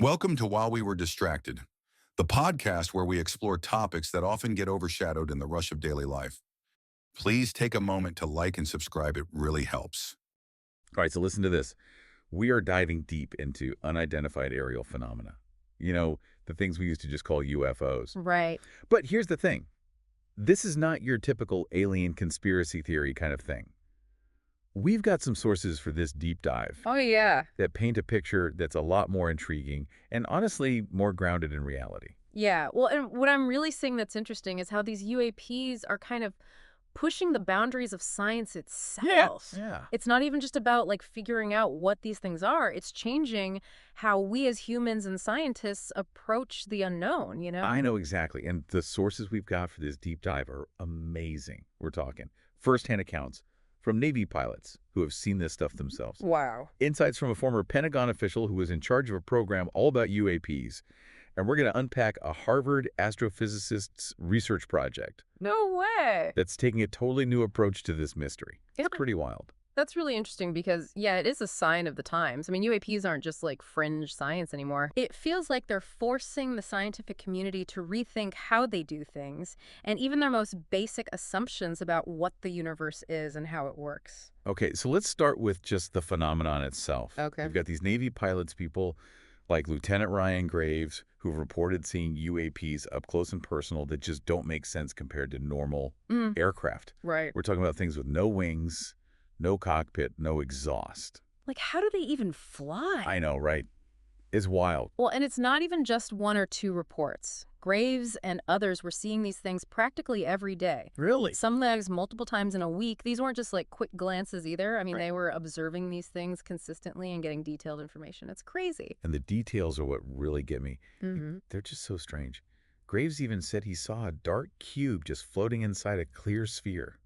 Welcome to While We Were Distracted, the podcast where we explore topics that often get overshadowed in the rush of daily life. Please take a moment to like and subscribe. It really helps. All right, so listen to this. We are diving deep into unidentified aerial phenomena. The things we used to just call UFOs. Right. But here's the thing. This is not your typical alien conspiracy theory kind of thing. We've got some sources for this deep dive Oh, yeah. that paint a picture that's a lot more intriguing and honestly more grounded in reality. Yeah. Well, and what I'm really seeing that's interesting is how these UAPs are kind of pushing the boundaries of science itself. Yeah. It's not even just about figuring out what these things are. It's changing how we as humans and scientists approach the unknown. I know exactly. And the sources we've got for this deep dive are amazing. We're talking firsthand accounts from Navy pilots who have seen this stuff themselves. Wow. Insights from a former Pentagon official who was in charge of a program all about UAPs. And we're going to unpack a Harvard astrophysicist's research project No way. that's taking a totally new approach to this mystery. Yeah. It's pretty wild. That's really interesting because, yeah, it is a sign of the times. I mean, UAPs aren't just fringe science anymore. It feels like they're forcing the scientific community to rethink how they do things and even their most basic assumptions about what the universe is and how it works. Okay, so let's start with just the phenomenon itself. Okay. You've got these Navy pilots, people like Lieutenant Ryan Graves, who've reported seeing UAPs up close and personal that just don't make sense compared to normal aircraft. Right. We're talking about things with no wings, no cockpit, no exhaust. How do they even fly? I know, right? It's wild. Well, and it's not even just one or two reports. Graves and others were seeing these things practically every day. Really? Some legs multiple times in a week. These weren't just quick glances either. I mean, Right. They were observing these things consistently and getting detailed information. It's crazy. And the details are what really get me. Mm-hmm. They're just so strange. Graves even said he saw a dark cube just floating inside a clear sphere.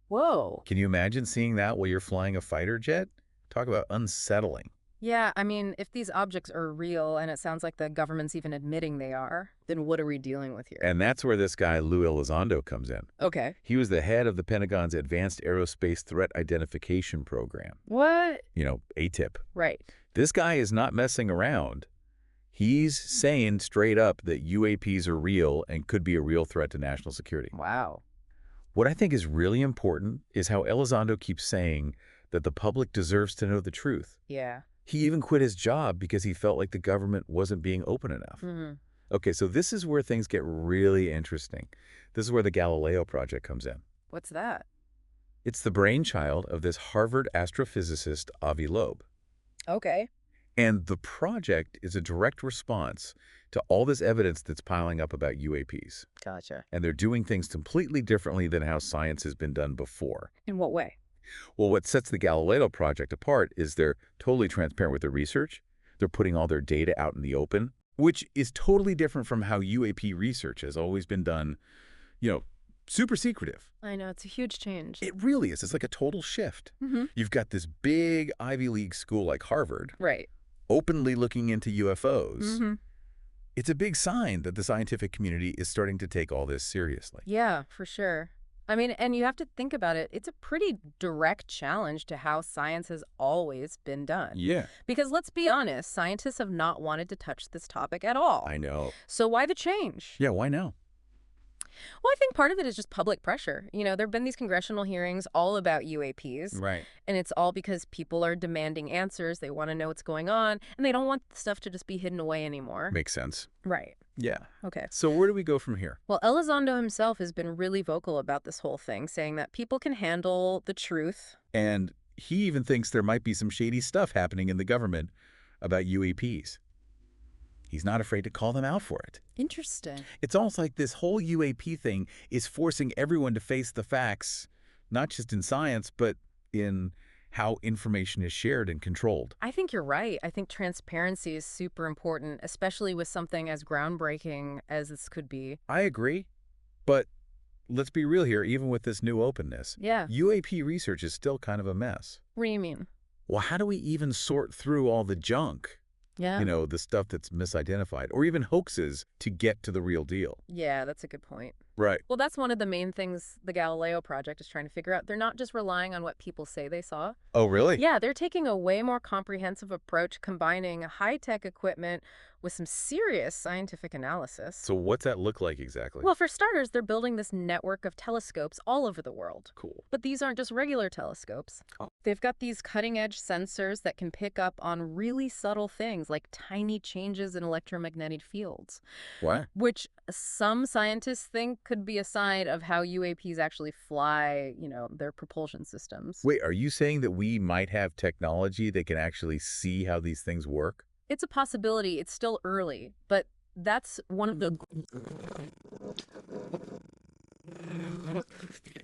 Whoa. Can you imagine seeing that while you're flying a fighter jet? Talk about unsettling. Yeah, I mean, if these objects are real, and it sounds like the government's even admitting they are, then what are we dealing with here? And that's where this guy, Lou Elizondo, comes in. Okay. He was the head of the Pentagon's Advanced Aerospace Threat Identification Program. What? ATIP. Right. This guy is not messing around. He's saying straight up that UAPs are real and could be a real threat to national security. Wow. What I think is really important is how Elizondo keeps saying that the public deserves to know the truth. Yeah. He even quit his job because he felt like the government wasn't being open enough. Mm-hmm. Okay, so this is where things get really interesting. This is where the Galileo Project comes in. What's that? It's the brainchild of this Harvard astrophysicist, Avi Loeb. Okay. And the project is a direct response to all this evidence that's piling up about UAPs. Gotcha. And they're doing things completely differently than how science has been done before. In what way? Well, what sets the Galileo Project apart is they're totally transparent with their research. They're putting all their data out in the open, which is totally different from how UAP research has always been done, super secretive. I know, it's a huge change. It really is. It's like a total shift. Mm-hmm. You've got this big Ivy League school like Harvard Right. openly looking into UFOs. Mm-hmm. It's a big sign that the scientific community is starting to take all this seriously. Yeah, for sure. I mean, and you have to think about it. It's a pretty direct challenge to how science has always been done. Yeah, Because let's be honest, scientists have not wanted to touch this topic at all. I know. So why the change? Yeah, why now? Well, I think part of it is just public pressure. There have been these congressional hearings all about UAPs. Right. And it's all because people are demanding answers. They want to know what's going on. And they don't want the stuff to just be hidden away anymore. Makes sense. Right. Yeah. Okay. So where do we go from here? Well, Elizondo himself has been really vocal about this whole thing, saying that people can handle the truth. And he even thinks there might be some shady stuff happening in the government about UAPs. He's not afraid to call them out for it. Interesting. It's almost like this whole UAP thing is forcing everyone to face the facts, not just in science, but in how information is shared and controlled. I think you're right. I think transparency is super important, especially with something as groundbreaking as this could be. I agree, but let's be real here, even with this new openness, Yeah. UAP research is still kind of a mess. What do you mean? Well, how do we even sort through all the junk? Yeah. The stuff that's misidentified, or even hoaxes to get to the real deal? Yeah, that's a good point. Right. Well, that's one of the main things the Galileo Project is trying to figure out. They're not just relying on what people say they saw. Oh, really? Yeah, they're taking a way more comprehensive approach, combining high-tech equipment with some serious scientific analysis. So what's that look like exactly? Well, for starters, they're building this network of telescopes all over the world. Cool. But these aren't just regular telescopes. Oh. They've got these cutting-edge sensors that can pick up on really subtle things like tiny changes in electromagnetic fields, What? which some scientists think could be a sign of how UAPs actually fly, their propulsion systems. Wait, are you saying that we might have technology that can actually see how these things work? It's a possibility. It's still early, but that's one of the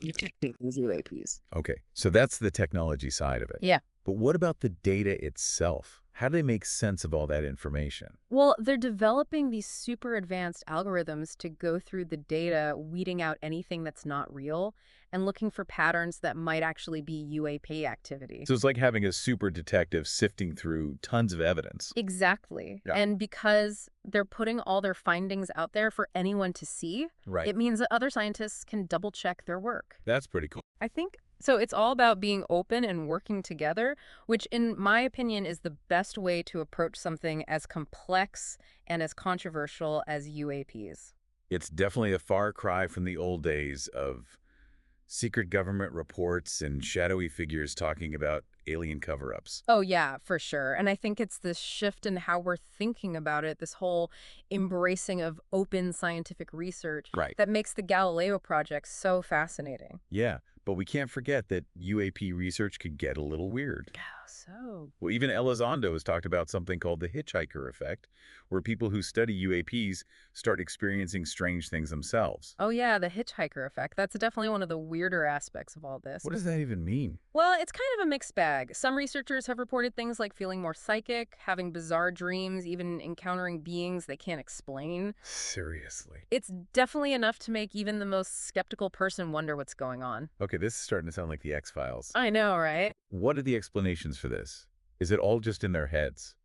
UAPs. Okay, so that's the technology side of it. Yeah. But what about the data itself? How do they make sense of all that information? Well, they're developing these super advanced algorithms to go through the data, weeding out anything that's not real and looking for patterns that might actually be UAP activity. So it's like having a super detective sifting through tons of evidence. Exactly. Yeah. And because they're putting all their findings out there for anyone to see, Right. it means that other scientists can double check their work. That's pretty cool. I think so. It's all about being open and working together, which in my opinion is the best way to approach something as complex and as controversial as UAPs. It's definitely a far cry from the old days of secret government reports and shadowy figures talking about alien cover-ups. Oh, yeah, for sure. And I think it's this shift in how we're thinking about it, this whole embracing of open scientific research Right. that makes the Galileo Project so fascinating. Yeah, but we can't forget that UAP research could get a little weird. How so? Well, even Elizondo has talked about something called the hitchhiker effect, where people who study UAPs start experiencing strange things themselves. Oh, yeah, the hitchhiker effect. That's definitely one of the weirder aspects of all this. What does that even mean? Well, it's kind of a mixed bag. Some researchers have reported things like feeling more psychic, having bizarre dreams, even encountering beings they can't explain. Seriously. It's definitely enough to make even the most skeptical person wonder what's going on. Okay, this is starting to sound like the X-Files. I know, right? What are the explanations for this? Is it all just in their heads?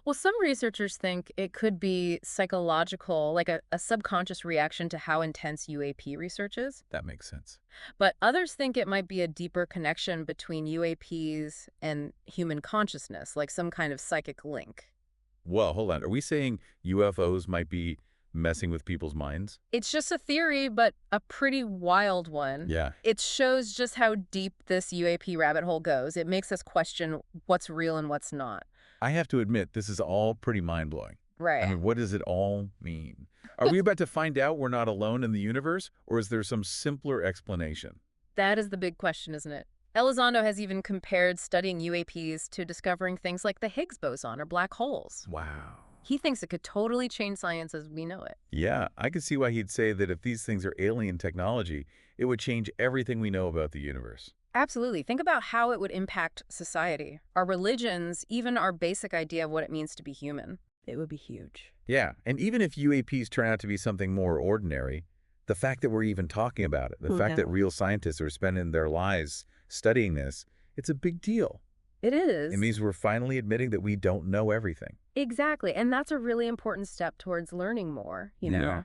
Well, some researchers think it could be psychological, like a subconscious reaction to how intense UAP research is. That makes sense. But others think it might be a deeper connection between UAPs and human consciousness, like some kind of psychic link. Well, hold on. Are we saying UFOs might be messing with people's minds? It's just a theory, but a pretty wild one. Yeah. It shows just how deep this UAP rabbit hole goes. It makes us question what's real and what's not. I have to admit, this is all pretty mind-blowing. Right. I mean, what does it all mean? Are we about to find out we're not alone in the universe, or is there some simpler explanation? That is the big question, isn't it? Elizondo has even compared studying UAPs to discovering things like the Higgs boson or black holes. Wow. He thinks it could totally change science as we know it. Yeah, I could see why he'd say that if these things are alien technology, it would change everything we know about the universe. Absolutely. Think about how it would impact society, our religions, even our basic idea of what it means to be human. It would be huge. Yeah, and even if UAPs turn out to be something more ordinary, the fact that we're even talking about it, the fact that real scientists are spending their lives studying this, it's a big deal. It is. It means we're finally admitting that we don't know everything. Exactly. And that's a really important step towards learning more, Yeah.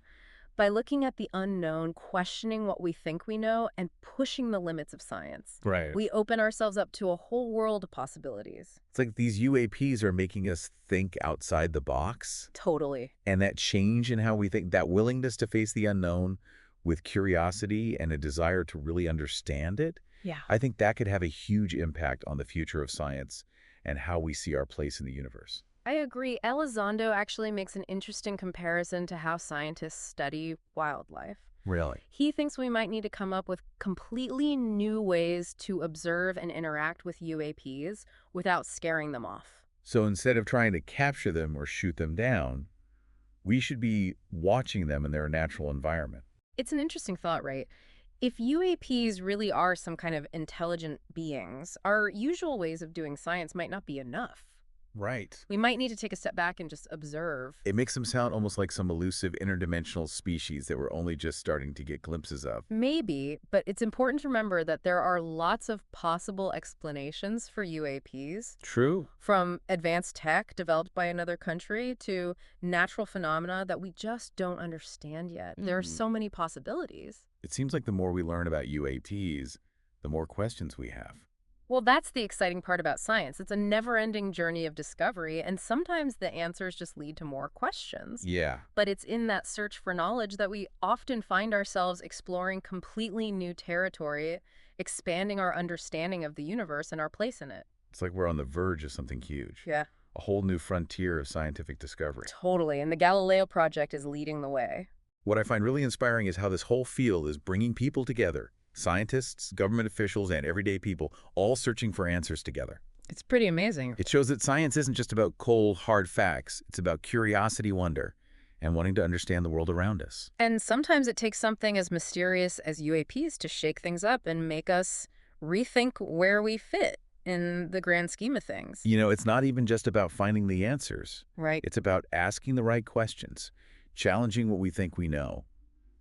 By looking at the unknown, questioning what we think we know, and pushing the limits of science. Right. We open ourselves up to a whole world of possibilities. It's like these UAPs are making us think outside the box. Totally. And that change in how we think, that willingness to face the unknown with curiosity and a desire to really understand it, Yeah. I think that could have a huge impact on the future of science and how we see our place in the universe. I agree. Elizondo actually makes an interesting comparison to how scientists study wildlife. Really? He thinks we might need to come up with completely new ways to observe and interact with UAPs without scaring them off. So instead of trying to capture them or shoot them down, we should be watching them in their natural environment. It's an interesting thought, right? If UAPs really are some kind of intelligent beings, our usual ways of doing science might not be enough. Right. We might need to take a step back and just observe. It makes them sound almost like some elusive interdimensional species that we're only just starting to get glimpses of. Maybe, but it's important to remember that there are lots of possible explanations for UAPs, True. from advanced tech developed by another country to natural phenomena that we just don't understand yet. There are so many possibilities. It seems like the more we learn about UAPs, the more questions we have. Well, that's the exciting part about science. It's a never-ending journey of discovery, and sometimes the answers just lead to more questions. Yeah. But it's in that search for knowledge that we often find ourselves exploring completely new territory, expanding our understanding of the universe and our place in it. It's like we're on the verge of something huge. Yeah, A whole new frontier of scientific discovery. totally. And the Galileo Project is leading the way. What I find really inspiring is how this whole field is bringing people together. Scientists, government officials, and everyday people all searching for answers together. It's pretty amazing. It shows that science isn't just about cold, hard facts. It's about curiosity, wonder, and wanting to understand the world around us. And sometimes it takes something as mysterious as UAPs to shake things up and make us rethink where we fit in the grand scheme of things. You know, it's not even just about finding the answers. Right. It's about asking the right questions, challenging what we think we know,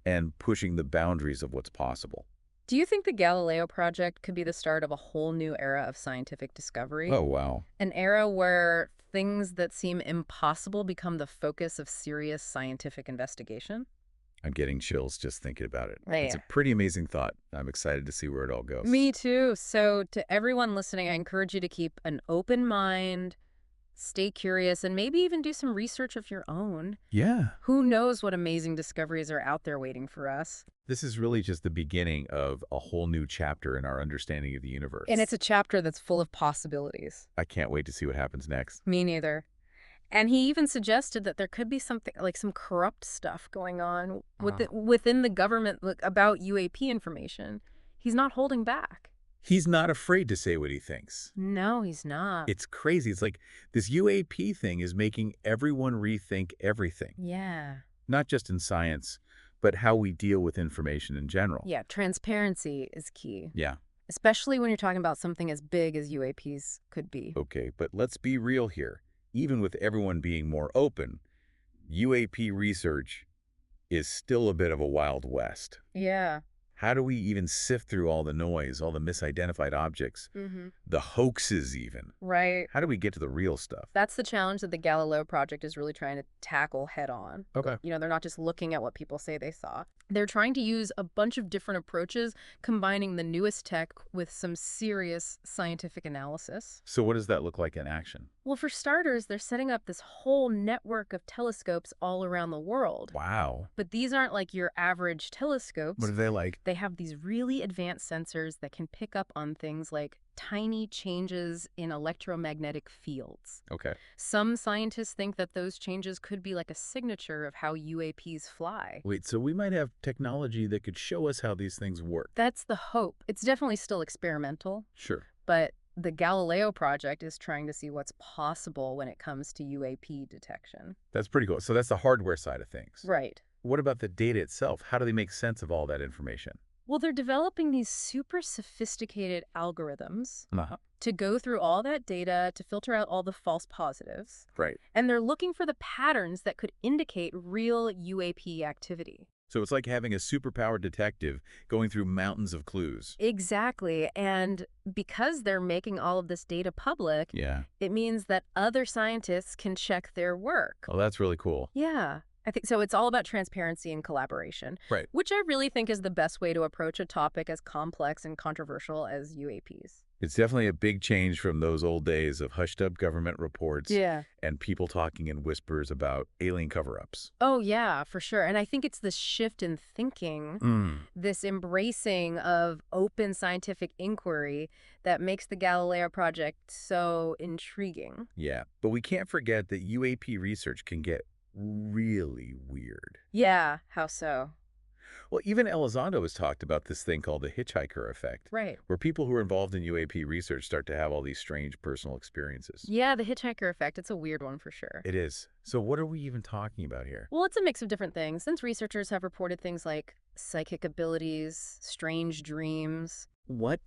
and pushing the boundaries of what's possible. Do you think the Galileo Project could be the start of a whole new era of scientific discovery? Oh, wow. An era where things that seem impossible become the focus of serious scientific investigation? I'm getting chills just thinking about it. Right. It's a pretty amazing thought. I'm excited to see where it all goes. Me too. So to everyone listening, I encourage you to keep an open mind, stay curious, and maybe even do some research of your own. Yeah. Who knows what amazing discoveries are out there waiting for us? This is really just the beginning of a whole new chapter in our understanding of the universe. And it's a chapter that's full of possibilities. I can't wait to see what happens next. Me neither. And he even suggested that there could be something like some corrupt stuff going on within the government about UAP information. He's not holding back. He's not afraid to say what he thinks. No, he's not. It's crazy. It's like this UAP thing is making everyone rethink everything. Yeah. Not just in science, but how we deal with information in general. Yeah, transparency is key. Yeah. Especially when you're talking about something as big as UAPs could be. Okay, but let's be real here. Even with everyone being more open, UAP research is still a bit of a Wild West. Yeah. How do we even sift through all the noise, all the misidentified objects, the hoaxes even? Right. How do we get to the real stuff? That's the challenge that the Galileo Project is really trying to tackle head on. Okay. You know, they're not just looking at what people say they saw. They're trying to use a bunch of different approaches, combining the newest tech with some serious scientific analysis. So what does that look like in action? Well, for starters, they're setting up this whole network of telescopes all around the world. Wow. But these aren't like your average telescopes. What are they like? They have these really advanced sensors that can pick up on things like tiny changes in electromagnetic fields. Okay. Some scientists think that those changes could be like a signature of how UAPs fly. Wait, so we might have technology that could show us how these things work. That's the hope. It's definitely still experimental, Sure. but the Galileo Project is trying to see what's possible when it comes to UAP detection. That's pretty cool. So that's the hardware side of things. Right. What about the data itself? How do they make sense of all that information? Well, they're developing these super sophisticated algorithms Uh-huh. to go through all that data to filter out all the false positives. Right. And they're looking for the patterns that could indicate real UAP activity. So it's like having a superpowered detective going through mountains of clues. Exactly. And because they're making all of this data public, Yeah. it means that other scientists can check their work. Oh, that's really cool. Yeah. I think so. It's all about transparency and collaboration, Right. which I really think is the best way to approach a topic as complex and controversial as UAPs. It's definitely a big change from those old days of hushed-up government reports and people talking in whispers about alien cover-ups. Oh, yeah, for sure. And I think it's this shift in thinking, this embracing of open scientific inquiry that makes the Galileo Project so intriguing. Yeah, but we can't forget that UAP research can get really weird. Yeah, how so? Well, even Elizondo has talked about this thing called the hitchhiker effect, Right. where people who are involved in UAP research start to have all these strange personal experiences. Yeah, the hitchhiker effect. It's a weird one for sure. It is. So what are we even talking about here? Well, it's a mix of different things, since researchers have reported things like psychic abilities, strange dreams. What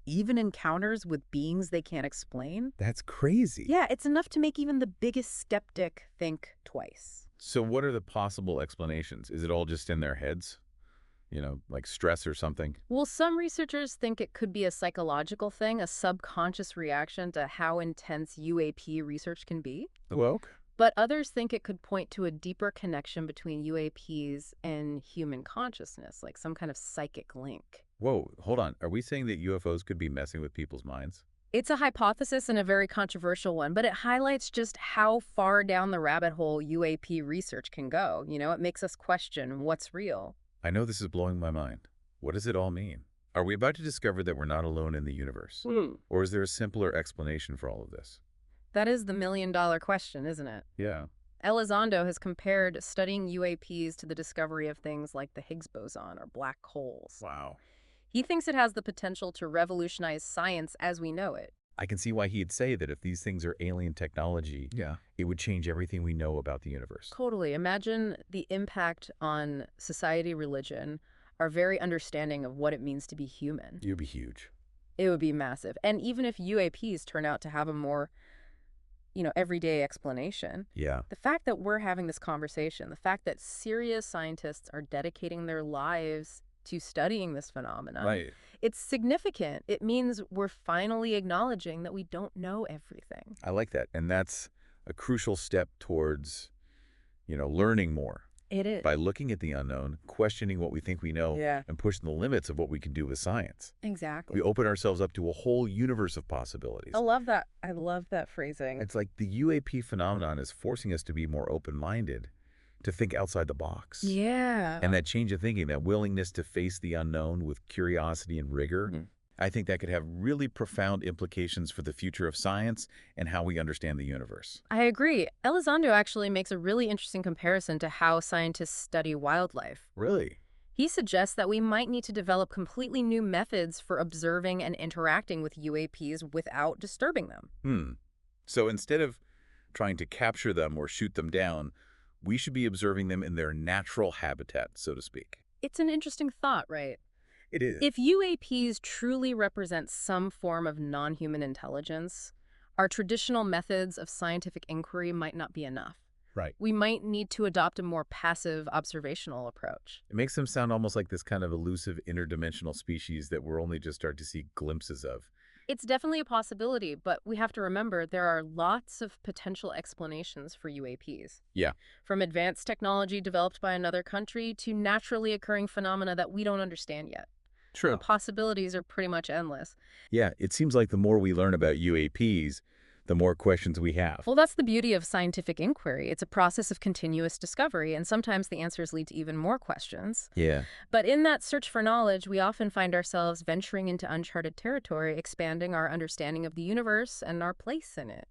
even encounters with beings they can't explain. That's crazy. Yeah, it's enough to make even the biggest skeptic think twice. So what are the possible explanations? Is it all just in their heads? Like stress or something? Well, some researchers think it could be a psychological thing, a subconscious reaction to how intense UAP research can be. Well, But others think it could point to a deeper connection between UAPs and human consciousness, like some kind of psychic link. whoa, hold on. Are we saying that UFOs could be messing with people's minds? It's a hypothesis and a very controversial one, but it highlights just how far down the rabbit hole UAP research can go. It makes us question what's real. I know this is blowing my mind. What does it all mean? Are we about to discover that we're not alone in the universe? Or is there a simpler explanation for all of this? That is the million-dollar question, isn't it? Yeah. Elizondo has compared studying UAPs to the discovery of things like the Higgs boson or black holes. Wow. He thinks it has the potential to revolutionize science as we know it. I can see why he'd say that if these things are alien technology, it would change everything we know about the universe. Totally. Imagine the impact on society, religion, our very understanding of what it means to be human. It would be huge. It would be massive. And even if UAPs turn out to have a more, everyday explanation, Yeah. the fact that we're having this conversation, the fact that serious scientists are dedicating their lives to studying this phenomenon, Right. it's significant. It means we're finally acknowledging that we don't know everything. I like that. And that's a crucial step towards, learning more. It is. By looking at the unknown, questioning what we think we know, Yeah. and pushing the limits of what we can do with science. Exactly. We open ourselves up to a whole universe of possibilities. I love that. I love that phrasing. It's like the UAP phenomenon is forcing us to be more open-minded, to think outside the box. Yeah. And that change of thinking, that willingness to face the unknown with curiosity and rigor, I think that could have really profound implications for the future of science and how we understand the universe. I agree. Elizondo actually makes a really interesting comparison to how scientists study wildlife. Really? He suggests that we might need to develop completely new methods for observing and interacting with UAPs without disturbing them. So instead of trying to capture them or shoot them down, we should be observing them in their natural habitat, so to speak. It's an interesting thought, right? It is. If UAPs truly represent some form of non-human intelligence, our traditional methods of scientific inquiry might not be enough. Right. We might need to adopt a more passive observational approach. It makes them sound almost like this kind of elusive interdimensional species that we're only just starting to see glimpses of. It's definitely a possibility, but we have to remember there are lots of potential explanations for UAPs. Yeah. From advanced technology developed by another country to naturally occurring phenomena that we don't understand yet. True. The possibilities are pretty much endless. Yeah, it seems like the more we learn about UAPs, the more questions we have. Well, that's the beauty of scientific inquiry. It's a process of continuous discovery, and sometimes the answers lead to even more questions. Yeah. But in that search for knowledge, we often find ourselves venturing into uncharted territory, expanding our understanding of the universe and our place in it.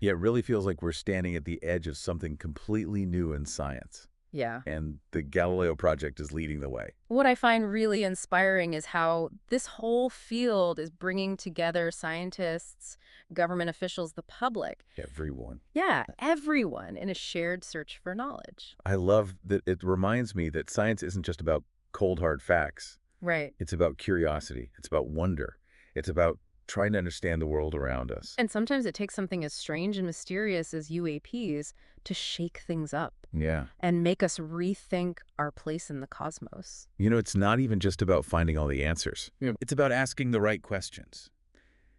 Yeah, it really feels like we're standing at the edge of something completely new in science. Yeah. And the Galileo Project is leading the way. What I find really inspiring is how this whole field is bringing together scientists, government officials, the public. Everyone. Yeah, everyone in a shared search for knowledge. I love that it reminds me that science isn't just about cold, hard facts. Right. It's about curiosity. It's about wonder. It's about trying to understand the world around us. And sometimes it takes something as strange and mysterious as UAPs to shake things up Yeah. and make us rethink our place in the cosmos. It's not even just about finding all the answers. Yeah. It's about asking the right questions,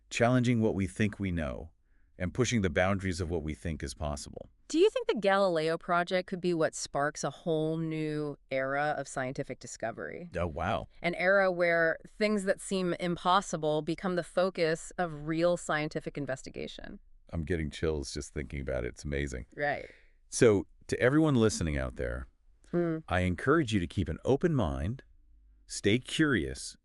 challenging what we think we know, and pushing the boundaries of what we think is possible. Do you think the Galileo Project could be what sparks a whole new era of scientific discovery? Oh, wow. An era where things that seem impossible become the focus of real scientific investigation. I'm getting chills just thinking about it. It's amazing. Right. So, to everyone listening out there, I encourage you to keep an open mind, stay curious,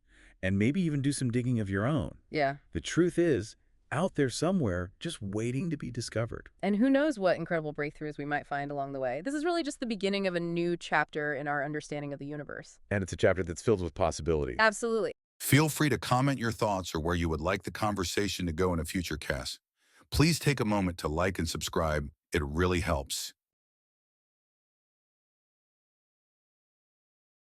and maybe even do some digging of your own. Yeah. The truth is, out there somewhere, just waiting to be discovered. And who knows what incredible breakthroughs we might find along the way. This is really just the beginning of a new chapter in our understanding of the universe. And it's a chapter that's filled with possibility. Absolutely. Feel free to comment your thoughts or where you would like the conversation to go in a future cast. Please take a moment to like and subscribe. It really helps.